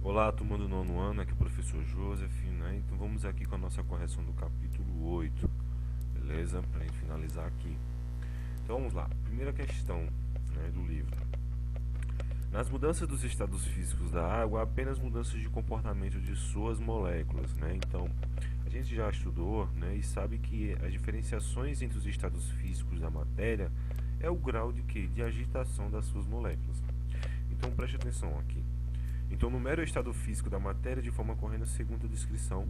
Olá, turma do nono ano, aqui é o professor Joseph, né? Então vamos aqui com a nossa correção do capítulo 8, beleza? Para a gente finalizar aqui. Então vamos lá, primeira questão, né, do livro. Nas mudanças dos estados físicos da água, há apenas mudanças de comportamento de suas moléculas, né? Então, a gente já estudou, né, e sabe que as diferenciações entre os estados físicos da matéria é o grau de quê? De agitação das suas moléculas. Então preste atenção aqui. Então, numere o estado físico da matéria de forma correndo segundo a descrição,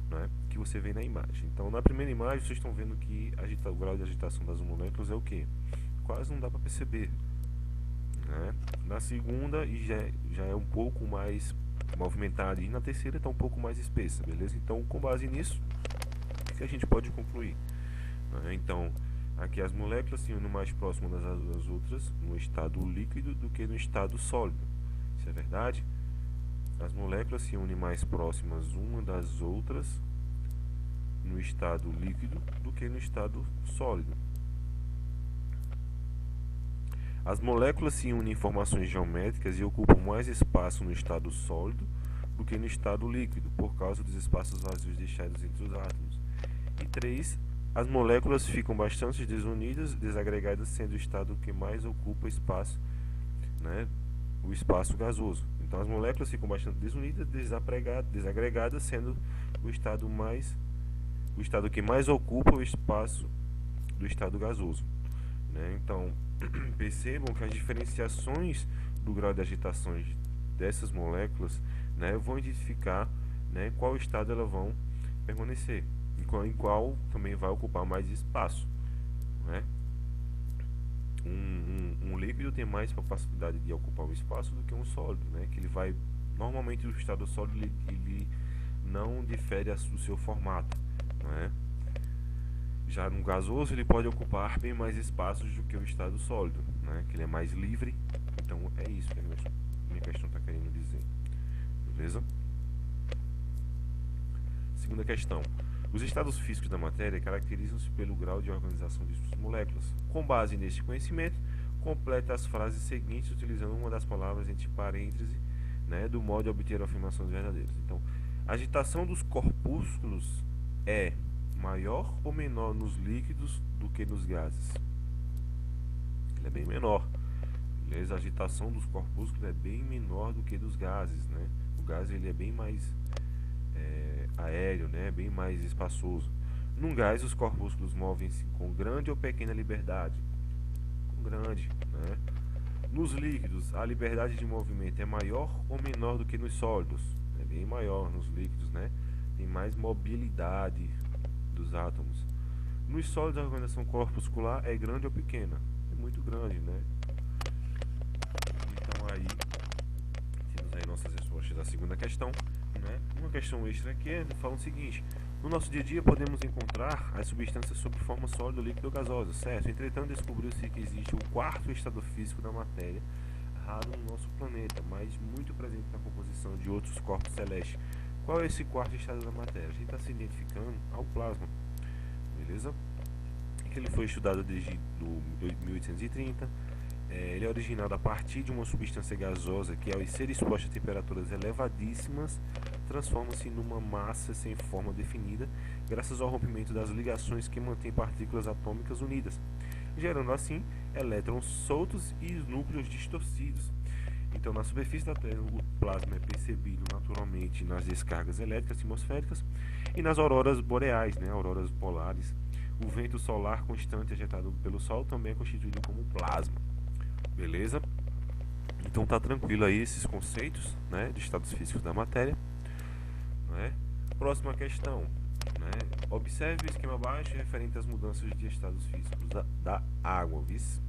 né, que você vê na imagem. Então, na primeira imagem, vocês estão vendo que o grau de agitação das moléculas é o quê? Quase não dá para perceber. Né? Na segunda, já é um pouco mais movimentada. E na terceira, está um pouco mais espessa, beleza? Então, com base nisso, o que a gente pode concluir? Né? Então, aqui as moléculas se unem mais próximas das outras no estado líquido do que no estado sólido. Isso é verdade? As moléculas se unem mais próximas uma das outras no estado líquido do que no estado sólido. As moléculas se unem em formações geométricas e ocupam mais espaço no estado sólido do que no estado líquido, por causa dos espaços vazios deixados entre os átomos. E 3. As moléculas ficam bastante desunidas, desagregadas, sendo o estado que mais ocupa espaço, né, o espaço gasoso. Então as moléculas ficam bastante desunidas, desagregadas, sendo o estado que mais ocupa o espaço do estado gasoso. Né? Então percebam que as diferenciações do grau de agitação dessas moléculas, né, vão identificar, né, qual estado elas vão permanecer, em qual também vai ocupar mais espaço. Né? Um líquido tem mais capacidade de ocupar o espaço do que um sólido, né? Que ele vai, normalmente o estado sólido ele não difere do seu formato, né? Já no gasoso ele pode ocupar bem mais espaços do que o estado sólido, né? Que ele é mais livre. Então é isso que a minha questão está querendo dizer, beleza? Segunda questão. Os estados físicos da matéria caracterizam-se pelo grau de organização de suas moléculas. Com base neste conhecimento, completa as frases seguintes utilizando uma das palavras entre parênteses, né, do modo de obter afirmações verdadeiras. Então, a agitação dos corpúsculos é maior ou menor nos líquidos do que nos gases? Ele é bem menor. Beleza? A agitação dos corpúsculos é bem menor do que dos gases, né? O gás ele é bem mais aéreo, né? Bem mais espaçoso. Num gás, os corpúsculos movem-se com grande ou pequena liberdade. Com grande, né? Nos líquidos, a liberdade de movimento é maior ou menor do que nos sólidos? É bem maior nos líquidos, né? Tem mais mobilidade dos átomos. Nos sólidos, a organização corpuscular é grande ou pequena? É muito grande, né? Então aí, temos aí nossas respostas da segunda questão. Né? Uma questão extra aqui fala o seguinte: no nosso dia a dia podemos encontrar as substâncias sob forma sólida, líquida ou gasosa, certo? Entretanto, descobriu-se que existe um quarto estado físico da matéria, raro no nosso planeta, mas muito presente na composição de outros corpos celestes. Qual é esse quarto estado da matéria? A gente está se identificando ao plasma, beleza? Que ele foi estudado desde 1830. Ele é originado a partir de uma substância gasosa que, ao ser exposta a temperaturas elevadíssimas, transforma-se numa massa sem forma definida, graças ao rompimento das ligações que mantêm partículas atômicas unidas, gerando assim elétrons soltos e núcleos distorcidos. Então, na superfície da Terra, o plasma é percebido naturalmente nas descargas elétricas atmosféricas e nas auroras boreais, né, auroras polares. O vento solar constante ejetado pelo Sol também é constituído como plasma. Beleza? Então tá tranquilo aí esses conceitos, né, de estados físicos da matéria. Né? Próxima questão. Né? Observe o esquema abaixo referente às mudanças de estados físicos da água. Vice?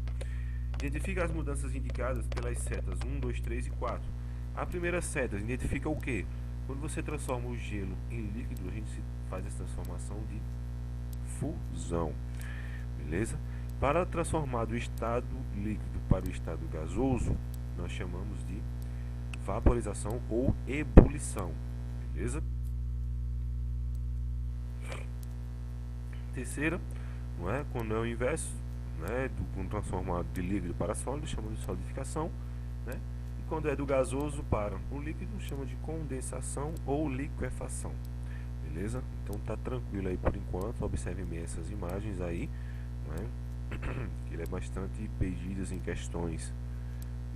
Identifica as mudanças indicadas pelas setas 1, 2, 3 e 4. A primeira seta identifica o que? Quando você transforma o gelo em líquido, a gente faz essa transformação de fusão. Beleza? Para transformar do estado líquido para o estado gasoso, nós chamamos de vaporização ou ebulição. Beleza? Terceira, não é? Quando é o inverso, né, quando transformado de líquido para sólido, chamamos de solidificação, né? Quando é do gasoso para o líquido, chama de condensação ou liquefação. Beleza? Então tá tranquilo aí por enquanto. Observem bem essas imagens aí, né? Que ele é bastante pedido em questões.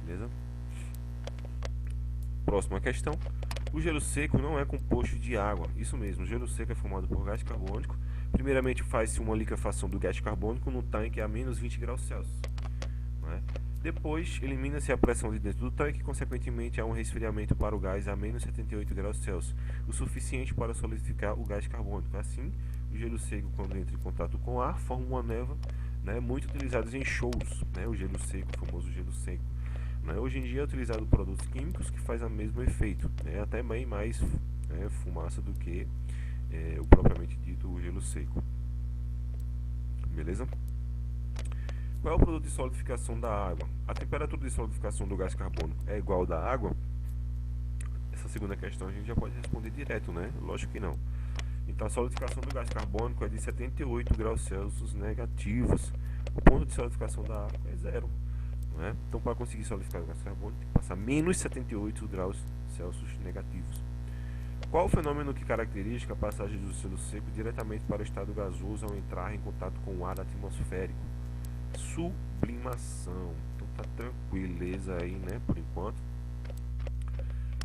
Beleza? Próxima questão. O gelo seco não é composto de água. Isso mesmo, o gelo seco é formado por gás carbônico. Primeiramente faz-se uma liquefação do gás carbônico no tanque a menos 20 graus Celsius. Né? Depois elimina-se a pressão de dentro do tanque, consequentemente há um resfriamento para o gás a menos 78 graus Celsius, o suficiente para solidificar o gás carbônico. Assim, o gelo seco, quando entra em contato com o ar, forma uma névoa, né, muito utilizado em shows, né, o gelo seco, o famoso gelo seco. Né? Hoje em dia é utilizado produtos químicos que fazem o mesmo efeito, né? Até bem mais, né, fumaça do que o propriamente dito o gelo seco. Beleza? Qual é o produto de solidificação da água? A temperatura de solidificação do gás carbônico é igual da água? Essa segunda questão a gente já pode responder direto, né? Lógico que não. Então a solidificação do gás carbônico é de 78 graus Celsius negativos. O ponto de solidificação da água é zero. Né? Então, para conseguir solidificar o gás carbônico, tem que passar menos 78 graus Celsius negativos. Qual o fenômeno que caracteriza a passagem do gelo seco diretamente para o estado gasoso ao entrar em contato com o ar atmosférico? Sublimação. Então tá tranquileza aí, né, por enquanto.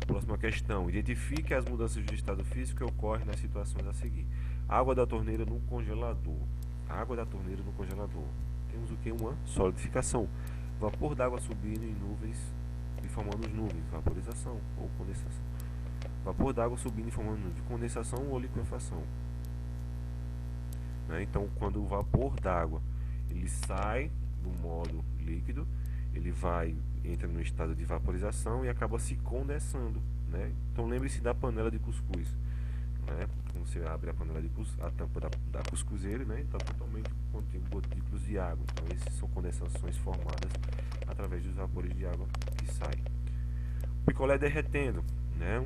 Próxima questão. Identifique as mudanças de estado físico que ocorrem nas situações a seguir. Água da torneira no congelador. Água da torneira no congelador. Temos o que? Uma solidificação. Vapor d'água subindo em nuvens e formando nuvens, vaporização ou condensação. Vapor d'água subindo e formando nuvens, condensação ou liquefação. Né? Então, quando o vapor d'água ele sai do modo líquido, ele entra no estado de vaporização e acaba se condensando. Né? Então, lembre-se da panela de cuscuz. Né? Quando você abre a panela de a tampa da cuscuzeira, né? Está totalmente contendo gotículas de água. Então essas são condensações formadas através dos vapores de água que saem. Picolé derretendo, né?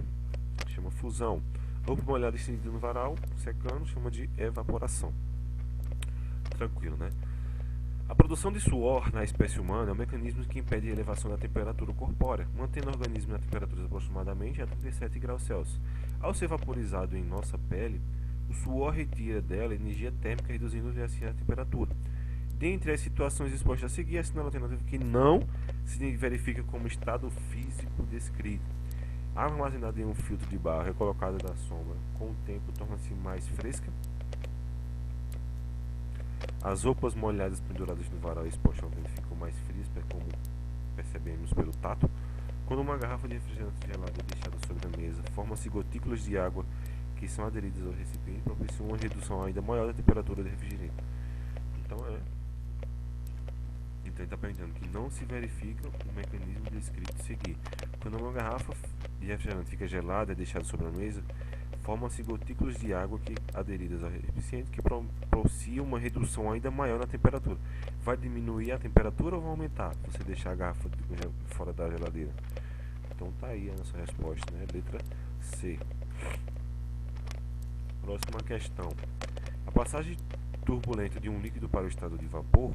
Chama fusão. Roupa molhada estendida no varal, secando, chama de evaporação. Tranquilo, né? A produção de suor na espécie humana é um mecanismo que impede a elevação da temperatura corpórea, mantendo o organismo na temperatura aproximadamente a 37 graus Celsius. Ao ser vaporizado em nossa pele, o suor retira dela energia térmica, reduzindo assim a temperatura. Dentre as situações expostas a seguir, assinala a alternativa que não se verifica como estado físico descrito. A água armazenada em um filtro de barro é colocada na sombra, com o tempo torna-se mais fresca. As roupas molhadas penduradas no varal expostas ao vento ficam mais frias, como percebemos pelo tato. Quando uma garrafa de refrigerante gelado é deixada sobre a mesa, formam-se gotículas de água que são aderidas ao recipiente e propiciam uma redução ainda maior da temperatura do refrigerante. Então ele está perguntando que não se verifica o mecanismo descrito a seguir. Quando uma garrafa de refrigerante fica gelada e é deixada sobre a mesa, formam-se gotículas de água aderidas ao recipiente que propiciam uma redução ainda maior na temperatura. Vai diminuir a temperatura ou vai aumentar? Você deixar a garrafa fora da geladeira. Então tá aí a nossa resposta, né? Letra C. Próxima questão. A passagem turbulenta de um líquido para o estado de vapor